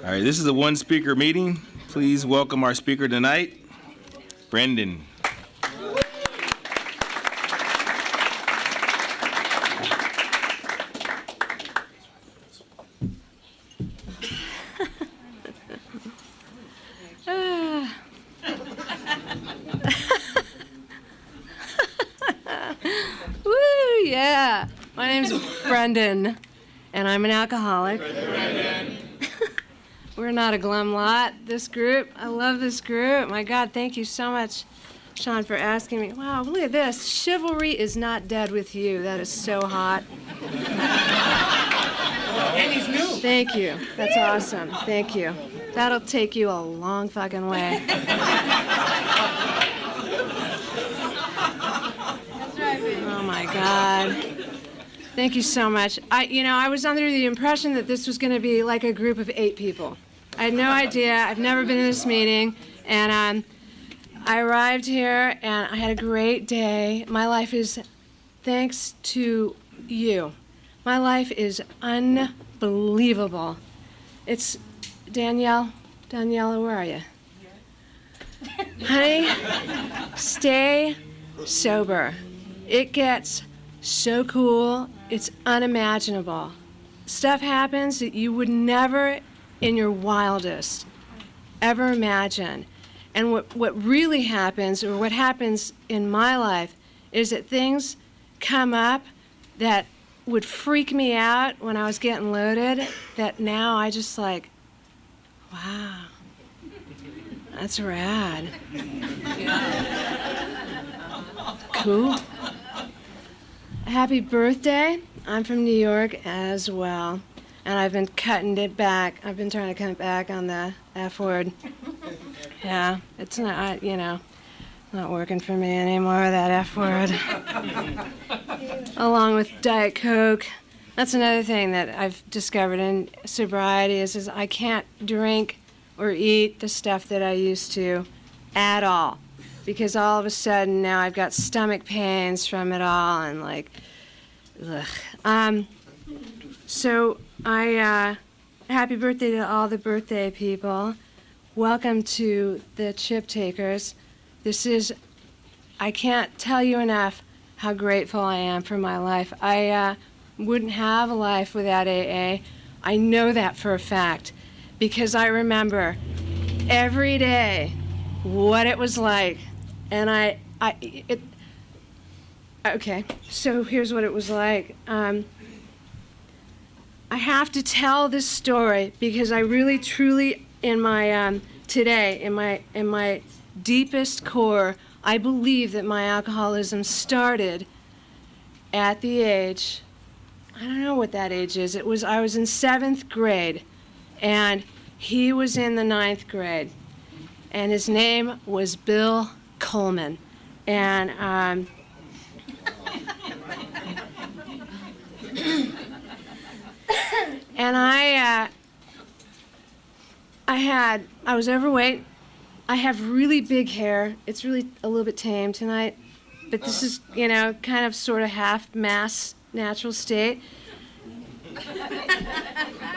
All right, this is a one-speaker meeting. Please welcome our speaker tonight, Brendan. Woo, yeah. My name's Brendan, and I'm an alcoholic. We're not a glum lot, this group. I love this group. My God, thank you so much, Sean, for asking me. Wow, look at this. Chivalry is not dead with you. That is so hot. And he's new. Thank you. That's awesome. Thank you. That'll take you a long fucking way. Oh, my God. Thank you so much. I was under the impression that this was going to be like a group of 8 people. I had no idea. I've never been in this meeting. And I arrived here, and I had a great day. My life is, thanks to you, my life is unbelievable. It's, Danielle, where are you? Honey, stay sober. It gets so cool, it's unimaginable. Stuff happens that you would never in your wildest ever imagine. And what really happens, or what happens in my life, is that things come up that would freak me out when I was getting loaded, that now I just like, wow, that's rad. Cool. Happy birthday. I'm from New York as well. And I've been cutting it back. I've been trying to cut back on the F word. Yeah, it's not, not working for me anymore, that F word. Along with Diet Coke. That's another thing that I've discovered in sobriety is I can't drink or eat the stuff that I used to at all. Because all of a sudden now I've got stomach pains from it all and like, ugh. So happy birthday to all the birthday people. Welcome to the Chip Takers. I can't tell you enough how grateful I am for my life. I wouldn't have a life without AA. I know that for a fact because I remember every day what it was like. And okay, so here's what it was like. I have to tell this story because I really, truly, in my today, in my deepest core, I believe that my alcoholism started at the age, I don't know what that age is. I was in 7th grade, and he was in the 9th grade, and his name was Bill Coleman, and I was overweight. I have really big hair. It's really a little bit tame tonight, but this is, kind of sort of half mass natural state.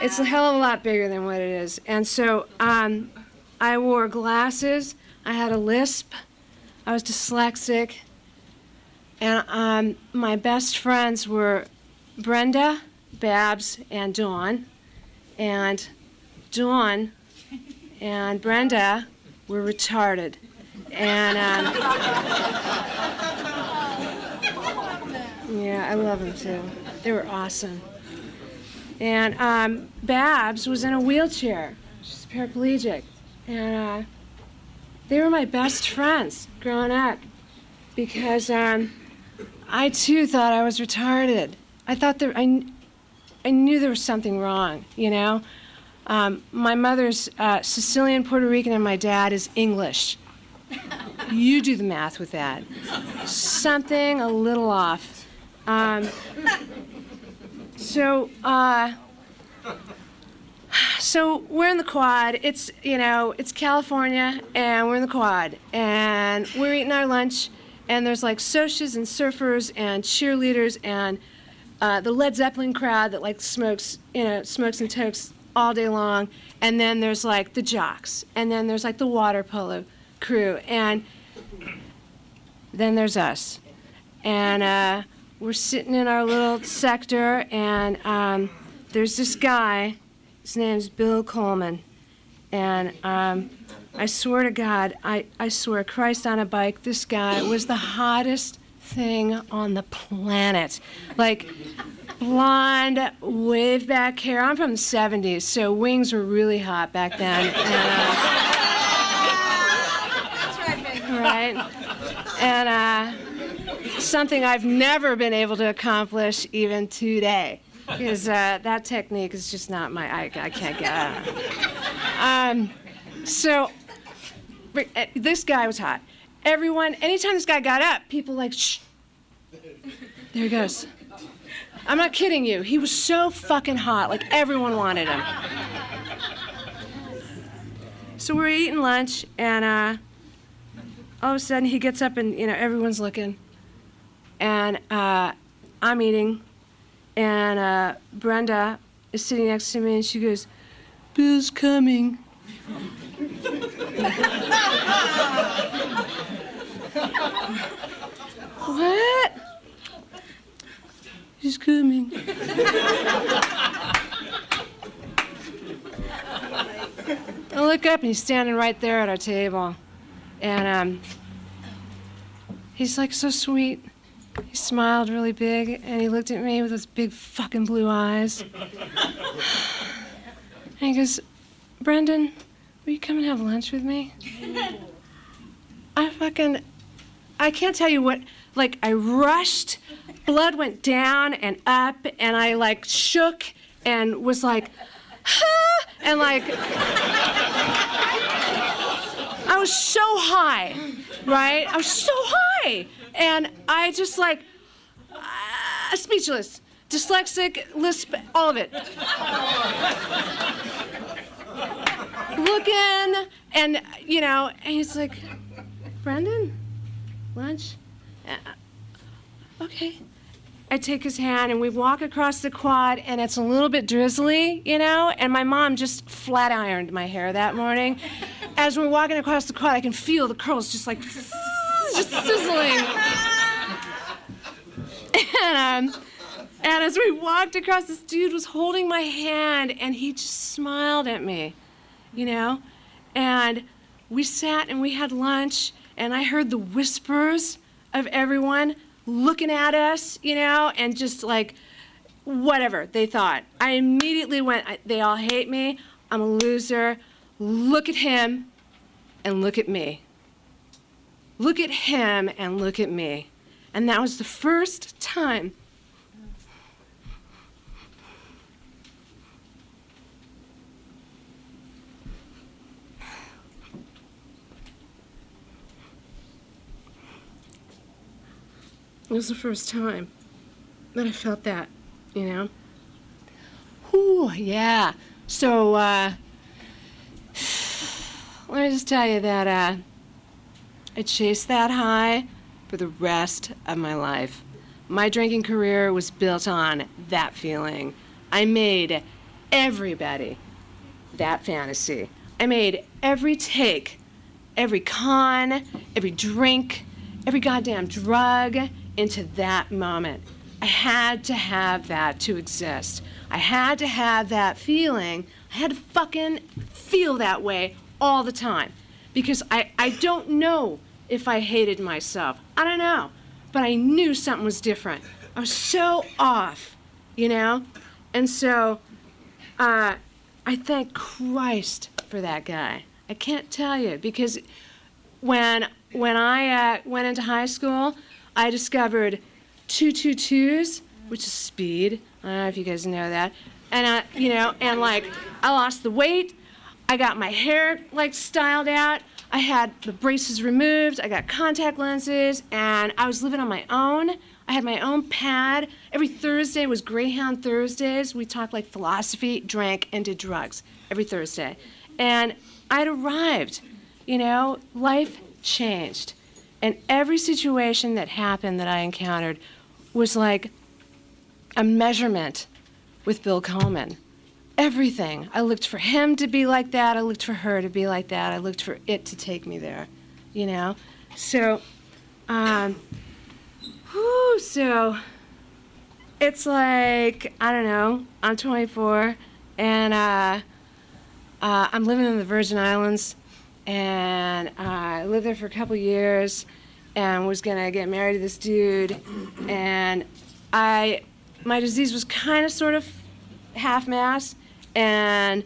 It's a hell of a lot bigger than what it is. And so I wore glasses. I had a lisp. I was dyslexic. And my best friends were Brenda, Babs, and Dawn. And Dawn and Brenda were retarded. And yeah, I love them too. They were awesome. And Babs was in a wheelchair. She's paraplegic. And they were my best friends growing up because I too thought I was retarded. I thought I knew there was something wrong, My mother's Sicilian, Puerto Rican, and my dad is English. You do the math with that. Something a little off. So we're in the quad. It's California, and we're in the quad, and we're eating our lunch, and there's like socias and surfers and cheerleaders and the Led Zeppelin crowd that like smokes and tokes all day long. And then there's like the jocks, and then there's like the water polo crew, and then there's us. And we're sitting in our little sector, and there's this guy, his name's Bill Coleman, and I swear to God, I swear, Christ on a bike, this guy was the hottest thing on the planet. Like, blonde, wave back hair. I'm from the 70s, so wings were really hot back then. And, right? And something I've never been able to accomplish even today, because that technique is just not I can't get out. So this guy was hot. Anytime this guy got up, people like, shh. There he goes. I'm not kidding you. He was so fucking hot. Like, everyone wanted him. So we're eating lunch, and all of a sudden he gets up and, everyone's looking. And I'm eating, and Brenda is sitting next to me, and she goes, "Bill's coming." What? He's coming. I look up and he's standing right there at our table. And he's like so sweet. He smiled really big and he looked at me with those big fucking blue eyes. And he goes, "Brendan, will you come and have lunch with me?" I can't tell you what, like, I rushed, blood went down and up, and I, like, shook and was like, "Ah!" And, like, I was so high, right? I was so high. And I just, like, speechless, dyslexic, lisp, all of it. Looking, and, and he's like, "Brendan, lunch?" Okay. I take his hand and we walk across the quad, and it's a little bit drizzly, and my mom just flat ironed my hair that morning. As we're walking across the quad, I can feel the curls just like just sizzling. And as we walked across, this dude was holding my hand, and he just smiled at me, and we sat and we had lunch, and I heard the whispers of everyone looking at us, and just like whatever they thought. I immediately went, they all hate me, I'm a loser. Look at him and look at me. Look at him and look at me. And that was the first time that I felt that, Ooh, yeah. So, let me just tell you that I chased that high for the rest of my life. My drinking career was built on that feeling. I made everybody that fantasy. I made every take, every con, every drink, every goddamn drug into that moment. I had to have that to exist. I had to have that feeling. I had to fucking feel that way all the time. Because I don't know if I hated myself. I don't know. But I knew something was different. I was so off, And so I thank Christ for that guy. I can't tell you, because when I went into high school, I discovered 222s, which is speed. I don't know if you guys know that. And I lost the weight. I got my hair styled out. I had the braces removed. I got contact lenses, and I was living on my own. I had my own pad. Every Thursday was Greyhound Thursdays. We talked philosophy, drank, and did drugs every Thursday. And I'd arrived. Life changed. And every situation that happened that I encountered was like a measurement with Bill Coleman. everything. I looked for him to be like that. I looked for her to be like that. I looked for it to take me there, you know? So, so it's like, I don't know, I'm 24, and I'm living in the Virgin Islands, and I lived there for a couple years, and was gonna get married to this dude, and my disease was kind of sort of half-mass, and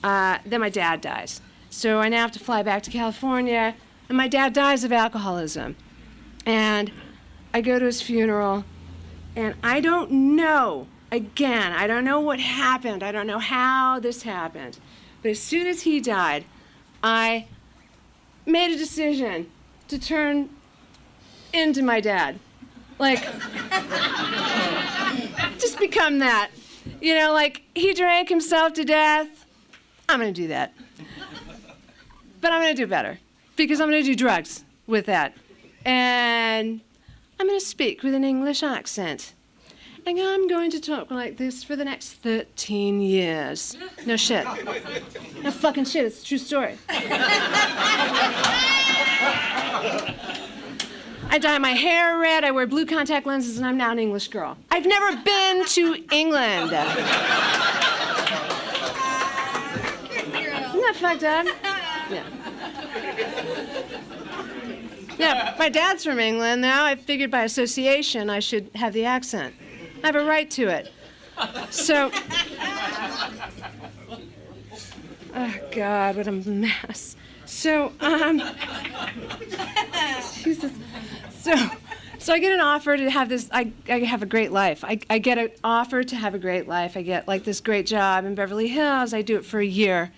then my dad dies. So I now have to fly back to California, and my dad dies of alcoholism. And I go to his funeral, and I don't know, again, I don't know what happened. I don't know how this happened. But as soon as he died, I made a decision to turn into my dad. Like, just become that. You know, like, he drank himself to death. I'm going to do that. But I'm going to do better, because I'm going to do drugs with that. And I'm going to speak with an English accent. And I'm going to talk like this for the next 13 years. No shit. No fucking shit, it's a true story. I dye my hair red, I wear blue contact lenses, and I'm now an English girl. I've never been to England. Isn't that fucked up? Yeah. Yeah, my dad's from England now. I figured by association I should have the accent. I have a right to it. So, oh God, what a mess. So, Jesus. So I get an offer to have this, I have a great life. I get an offer to have a great life. I get like this great job in Beverly Hills. I do it for a year,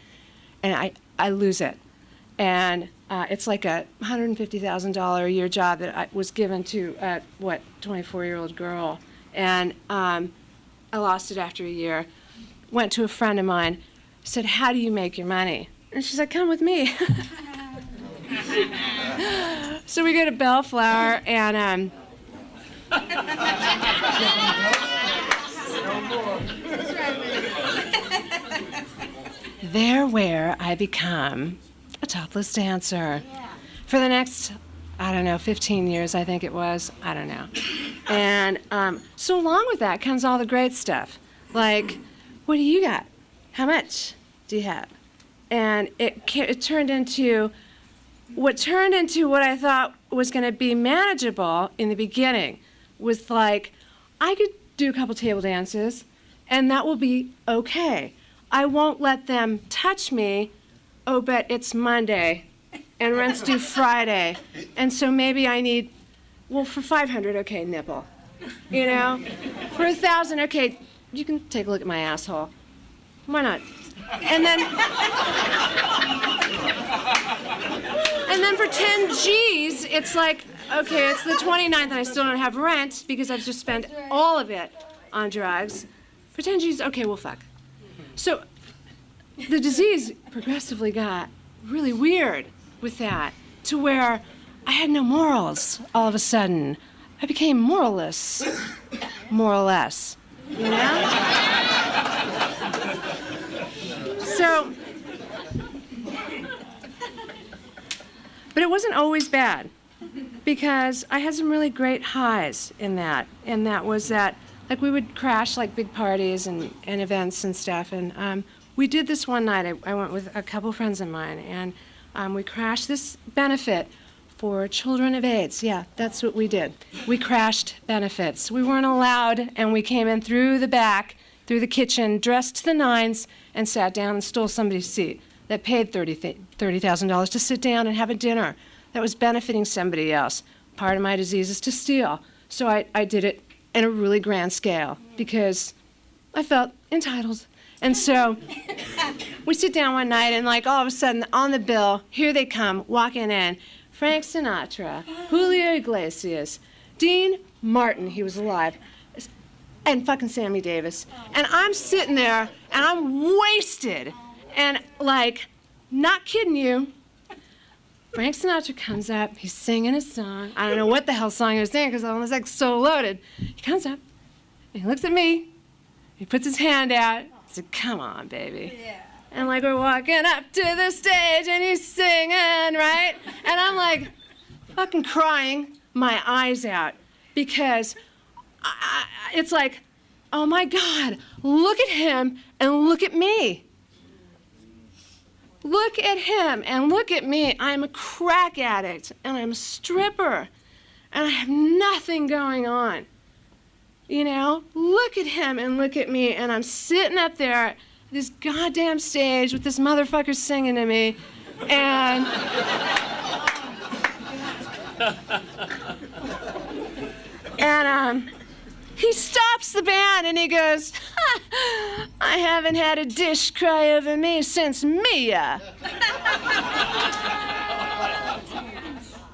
and I lose it. And it's like a $150,000 a year job that I was given to a, 24-year-old girl. And I lost it after a year. Went to a friend of mine, said, how do you make your money? And she's like, come with me. So we go to Bellflower, and there where I become a topless dancer. Yeah. For the next, I don't know, 15 years, I think it was. I don't know. And so along with that comes all the great stuff. Like, what do you got? How much do you have? And it turned into what I thought was going to be manageable in the beginning was like, I could do a couple table dances, and that will be okay. I won't let them touch me. Oh, but it's Monday, and rent's due Friday, and so maybe I need, well, for $500, okay, nipple, you know? For $1,000, okay, you can take a look at my asshole. Why not? And then for 10 G's, it's like, okay, it's the 29th and I still don't have rent because I've just spent all of it on drugs. For 10 G's, okay, well, fuck. So the disease progressively got really weird with that, to where I had no morals all of a sudden. I became moralless, more or less, you know? So, but it wasn't always bad, because I had some really great highs in that, and that was that, like, we would crash like big parties and events and stuff, and we did this one night. I went with a couple friends of mine, and we crashed this benefit for children of AIDS. Yeah, that's what we did. We crashed benefits. We weren't allowed, and we came in through the back, through the kitchen, dressed to the nines, and sat down and stole somebody's seat that paid $30,000 to sit down and have a dinner that was benefiting somebody else. Part of my disease is to steal. So I did it in a really grand scale because I felt entitled. And so we sit down one night, and like all of a sudden on the bill, here they come, walking in. Frank Sinatra, Julio Iglesias, Dean Martin, he was alive, and fucking Sammy Davis. And I'm sitting there, and I'm wasted. And like, not kidding you, Frank Sinatra comes up, he's singing a song. I don't know what the hell song he was singing because I was like so loaded. He comes up, and he looks at me, he puts his hand out, said, come on, baby. Yeah. And like we're walking up to the stage and he's singing, right? And I'm like fucking crying my eyes out because it's like, oh my God, look at him and look at me. Look at him and look at me. I'm a crack addict and I'm a stripper and I have nothing going on. You know, look at him and look at me, and I'm sitting up there at this goddamn stage with this motherfucker singing to me, and he stops the band and he goes, I haven't had a dish cry over me since Mia.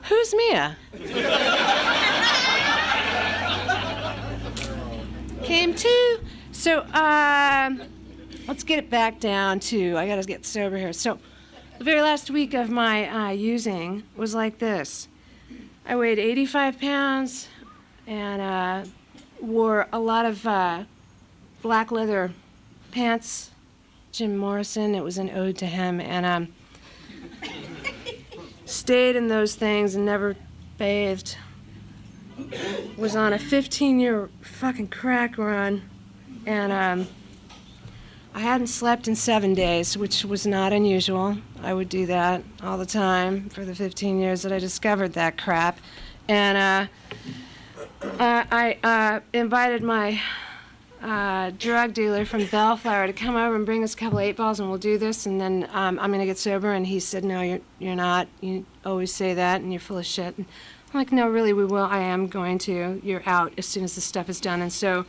Who's Mia? Came to. So, let's get it back down to, I gotta get sober here. So, the very last week of my using was like this. I weighed 85 pounds and wore a lot of black leather pants. Jim Morrison, it was an ode to him, and stayed in those things and never bathed. Was on a 15-year fucking crack run, and I hadn't slept in 7 days, which was not unusual. I would do that all the time for the 15 years that I discovered that crap. And I invited my drug dealer from Bellflower to come over and bring us a couple 8-balls, and we'll do this, and then I'm going to get sober. And he said, no, you're not. You always say that, and you're full of shit. And I'm like, no, really, we will. I am going to. You're out as soon as the stuff is done. And so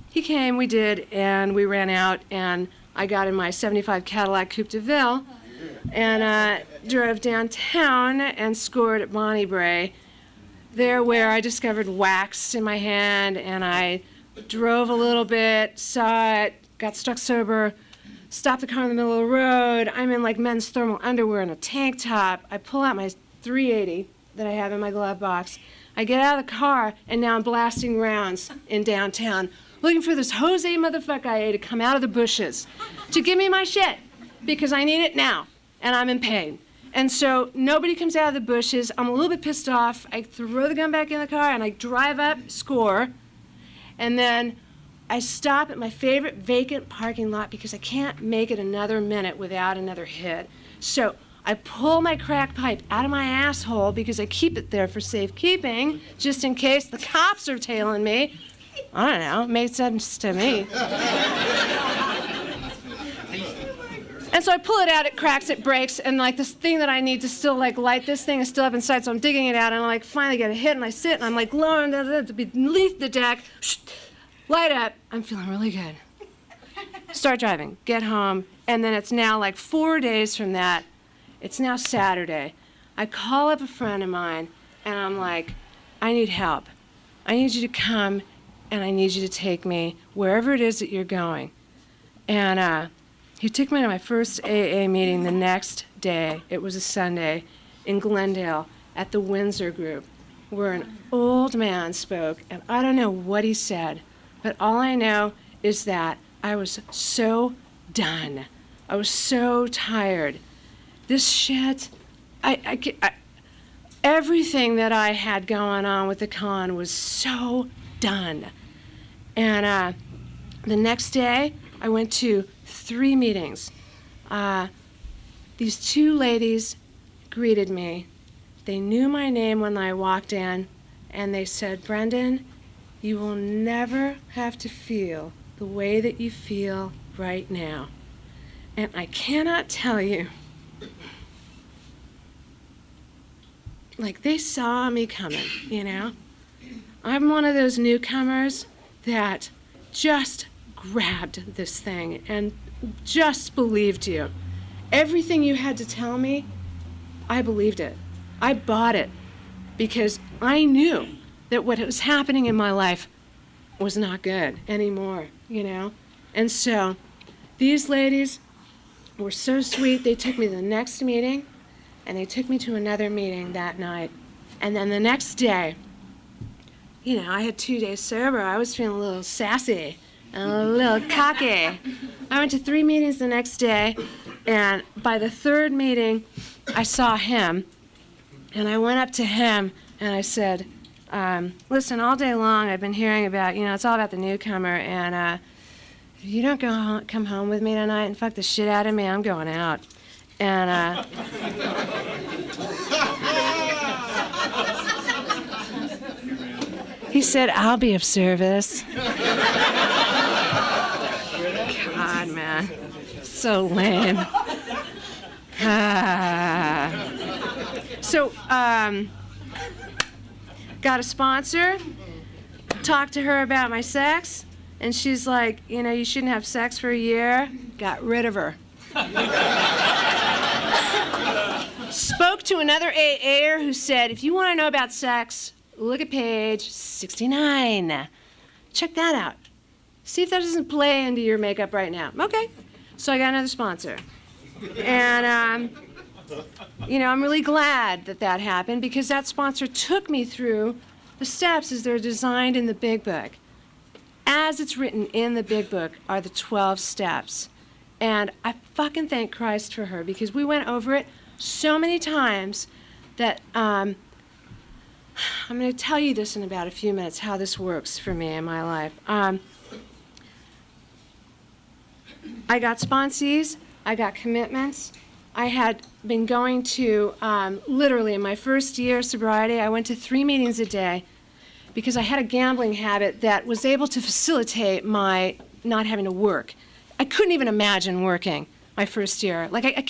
he came, we did, and we ran out, and I got in my 75 Cadillac Coupe de Ville and drove downtown and scored at Bonnie Bray, there where I discovered wax in my hand, and I drove a little bit, saw it, got stuck sober, stopped the car in the middle of the road. I'm in like men's thermal underwear and a tank top. I pull out my 380 that I have in my glove box. I get out of the car, and now I'm blasting rounds in downtown, looking for this Jose motherfucker to come out of the bushes to give me my shit, because I need it now, and I'm in pain. And so nobody comes out of the bushes. I'm a little bit pissed off. I throw the gun back in the car, and I drive up, score, and then I stop at my favorite vacant parking lot because I can't make it another minute without another hit. So I pull my crack pipe out of my asshole because I keep it there for safekeeping, just in case the cops are tailing me. I don't know, it made sense to me. And so I pull it out, it cracks, it breaks, and like this thing that I need to still like light this thing is still up inside, so I'm digging it out, and I like finally get a hit, and I sit, and I'm like lowering beneath the deck, light up, I'm feeling really good. Start driving, get home, and then it's now like 4 days from that. It's now Saturday. I call up a friend of mine, and I'm like, I need help. I need you to come, and I need you to take me wherever it is that you're going. And he took me to my first AA meeting the next day. It was a Sunday in Glendale at the Windsor Group, where an old man spoke, and I don't know what he said, but all I know is that I was so done. I was so tired. This shit, everything that I had going on with the con was so done. And the next day, I went to 3 meetings. These 2 ladies greeted me. They knew my name when I walked in, and they said, Brendan, you will never have to feel the way that you feel right now. And I cannot tell you, like, they saw me coming, you know? I'm one of those newcomers that just grabbed this thing and just believed you. Everything you had to tell me, I believed it. I bought it because I knew that what was happening in my life was not good anymore, you know? And so these ladies were so sweet. They took me to the next meeting, and they took me to another meeting that night. And then the next day, you know, I had 2 days sober. I was feeling a little sassy, and a little cocky. I went to 3 meetings the next day, and by the 3rd meeting, I saw him, and I went up to him, and I said, listen, all day long I've been hearing about, it's all about the newcomer, and if you don't come home with me tonight and fuck the shit out of me, I'm going out. And he said, I'll be of service. God, man. So lame. So, got a sponsor, talked to her about my sex, and she's like, you shouldn't have sex for a year. Got rid of her. Spoke to another AA'er who said, if you want to know about sex, look at page 69. Check that out. See if that doesn't play into your makeup right now. Okay. So I got another sponsor. And, I'm really glad that happened because that sponsor took me through the steps as they're designed in the Big Book. As it's written in the Big Book are the 12 steps. And I fucking thank Christ for her because we went over it so many times that I'm going to tell you this in about a few minutes, how this works for me in my life. I got sponsees, I got commitments. I had been going to, literally in my first year of sobriety, I went to 3 meetings a day because I had a gambling habit that was able to facilitate my not having to work. I couldn't even imagine working my first year. Like, I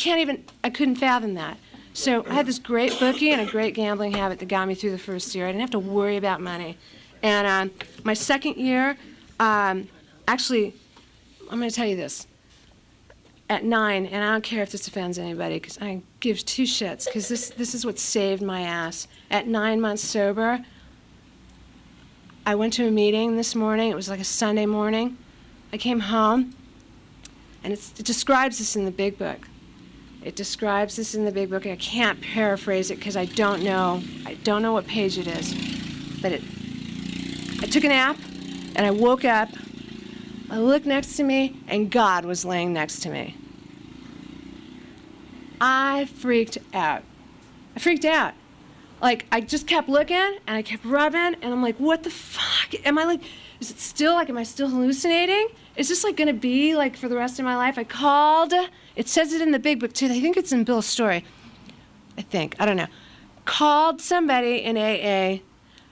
couldn't fathom that. So I had this great bookie and a great gambling habit that got me through the first year. I didn't have to worry about money. And my second year, actually, I'm going to tell you this. At 9, and I don't care if this offends anybody, because I give 2 shits, because this is what saved my ass. At 9 months sober, I went to a meeting this morning. It was like a Sunday morning. I came home, and it describes this in the Big Book. It describes this in the Big Book. I can't paraphrase it because I don't know what page it is. But I took a nap, and I woke up. I looked next to me, and God was laying next to me. I freaked out. Like, I just kept looking, and I kept rubbing, and I'm like, what the fuck? Am I still hallucinating? Is this like gonna be like for the rest of my life? I called, it says it in the Big Book too. I think it's in Bill's story. I don't know. Called somebody in AA,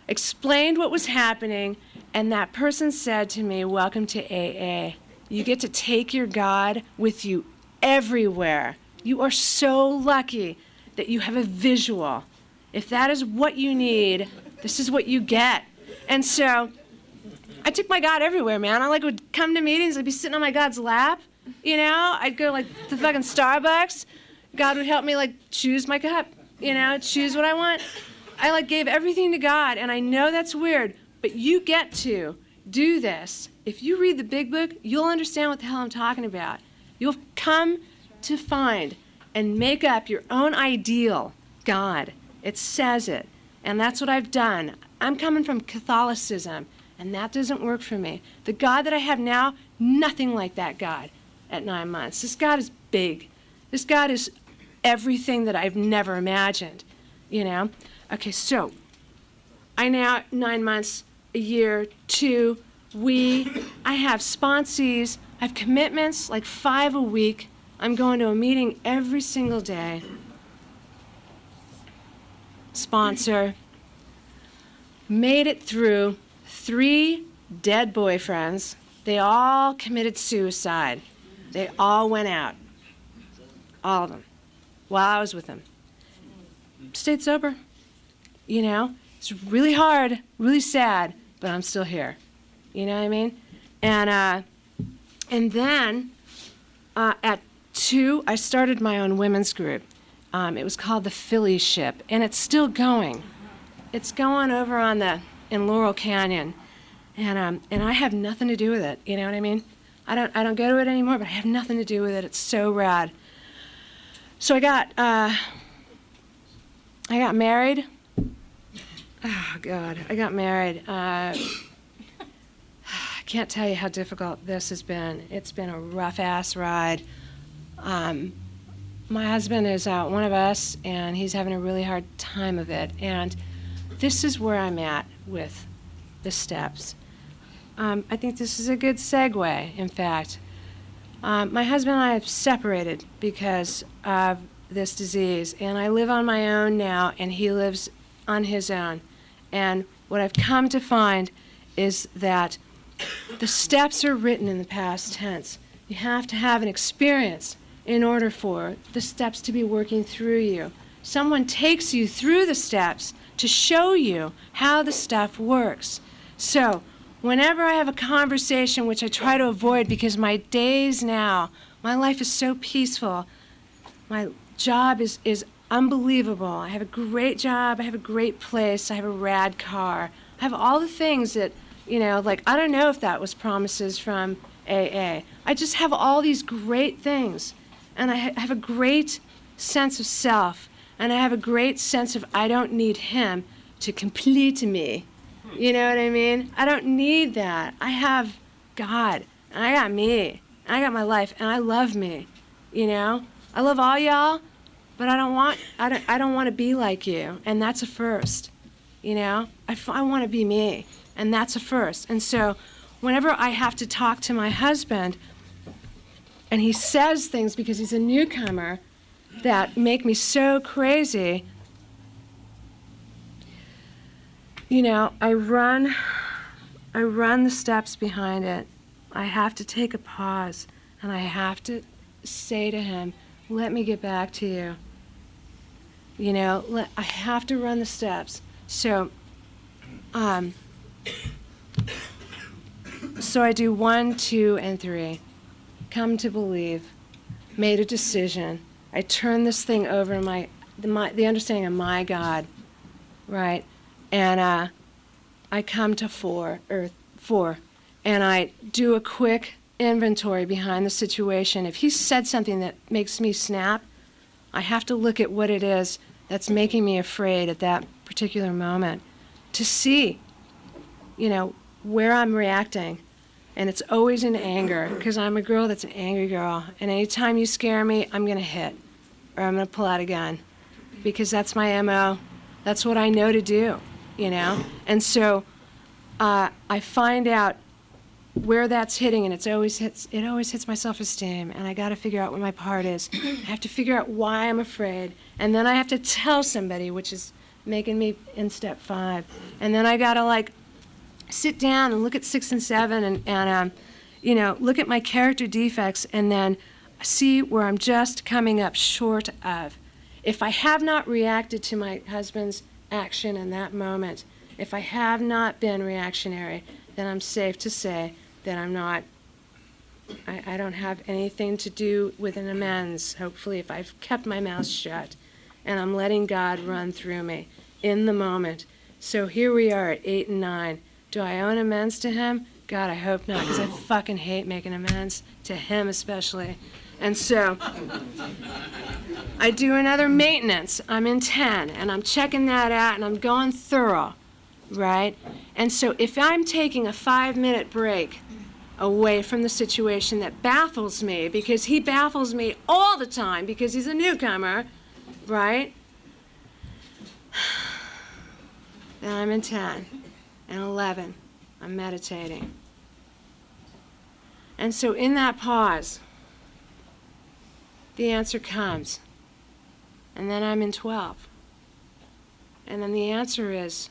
explained what was happening, and that person said to me, welcome to AA. You get to take your God with you everywhere. You are so lucky that you have a visual. If that is what you need, this is what you get. And so I took my God everywhere, man. I would come to meetings, I'd be sitting on my God's lap, I'd go to fucking Starbucks. God would help me choose my cup, choose what I want. I gave everything to God, and I know that's weird, but you get to do this. If you read the Big Book, you'll understand what the hell I'm talking about. You'll come to find and make up your own ideal God. It says it, and that's what I've done. I'm coming from Catholicism, and that doesn't work for me. The God that I have now, nothing like that God at 9 months. This God is big. This God is everything that I've never imagined, Okay, so I now, 9 months, a year, 2, I have sponsees, I have commitments, 5 a week. I'm going to a meeting every single day. Sponsor. Made it through 3 dead boyfriends. They all committed suicide. They all went out. All of them. While I was with them. Stayed sober. It's really hard, really sad, but I'm still here. You know what I mean? And then at 2, I started my own women's group. It was called the Philly Ship, and it's still going. It's going over in Laurel Canyon, and I have nothing to do with it. You know what I mean? I don't go to it anymore, but I have nothing to do with it. It's so rad. So I got married. Oh God, I got married. I can't tell you how difficult this has been. It's been a rough-ass ride. My husband is one of us, and he's having a really hard time of it. And this is where I'm at with the steps. I think this is a good segue, in fact. My husband and I have separated because of this disease, and I live on my own now, and he lives on his own. And what I've come to find is that the steps are written in the past tense. You have to have an experience in order for the steps to be working through you. Someone takes you through the steps to show you how the stuff works. So whenever I have a conversation, which I try to avoid because my days now, my life is so peaceful. My job is unbelievable. I have a great job. I have a great place. I have a rad car. I have all the things that, like, I don't know if that was promises from AA. I just have all these great things. And I have a great sense of self. And I have a great sense of I don't need him to complete me. You know what I mean? I don't need that. I have God. And I got me. And I got my life. And I love me. I love all y'all. But I don't want to be like you, and that's a first, I want to be me, and that's a first. And so whenever I have to talk to my husband, and he says things because he's a newcomer that make me so crazy, I run the steps behind it. I have to take a pause, and I have to say to him, let me get back to you. I have to run the steps. So I do 1, 2, and 3. Come to believe. Made a decision. I turn this thing over to the understanding of my God, right? And I come to 4, and I do a quick inventory behind the situation. If he said something that makes me snap, I have to look at what it is that's making me afraid at that particular moment to see, where I'm reacting. And it's always in anger, because I'm a girl that's an angry girl. And anytime you scare me, I'm going to hit, or I'm going to pull out a gun, because that's my MO. That's what I know to do, And so I find out where that's hitting, and it always hits my self-esteem, and I got to figure out what my part is. I have to figure out why I'm afraid, and then I have to tell somebody, which is making me in step 5, and then I got to sit down and look at 6 and 7, and look at my character defects, and then see where I'm just coming up short of. If I have not reacted to my husband's action in that moment, if I have not been reactionary, then I'm safe to say that I don't have anything to do with an amends, hopefully, if I've kept my mouth shut, and I'm letting God run through me in the moment. So here we are at 8 and 9. Do I owe an amends to him? God, I hope not, because I fucking hate making amends, to him especially. And so I do another maintenance. I'm in 10, and I'm checking that out, and I'm going thorough. Right? And so if I'm taking a 5-minute break away from the situation that baffles me, because he baffles me all the time because he's a newcomer, right? Then I'm in 10 and 11. I'm meditating. And so in that pause, the answer comes. And then I'm in 12. And then the answer is,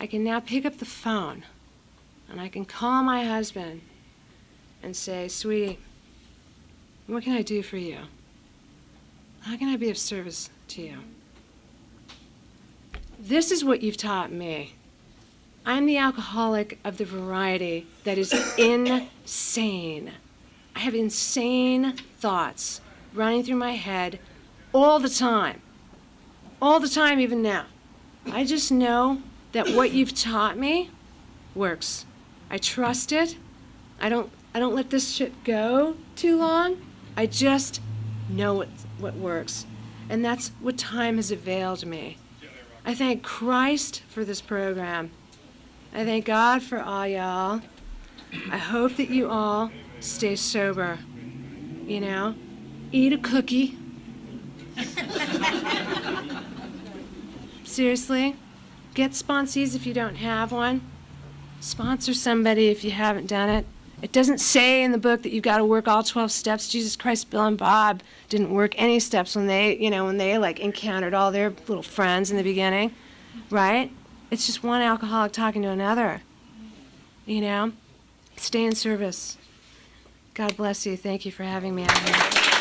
I can now pick up the phone, and I can call my husband and say, sweetie, what can I do for you? How can I be of service to you? This is what you've taught me. I'm the alcoholic of the variety that is insane. I have insane thoughts running through my head all the time even now. I just know that what you've taught me works. I trust it. I don't let this shit go too long. I just know what works. And that's what time has availed me. I thank Christ for this program. I thank God for all y'all. I hope that you all stay sober. You know, eat a cookie. Seriously, get sponsees if you don't have one. Sponsor somebody if you haven't done it. It doesn't say in the book that you've got to work all 12 steps. Jesus Christ, Bill and Bob didn't work any steps when they, like encountered all their little friends in the beginning, right? It's just one alcoholic talking to another, you know? Stay in service. God bless you. Thank you for having me out here.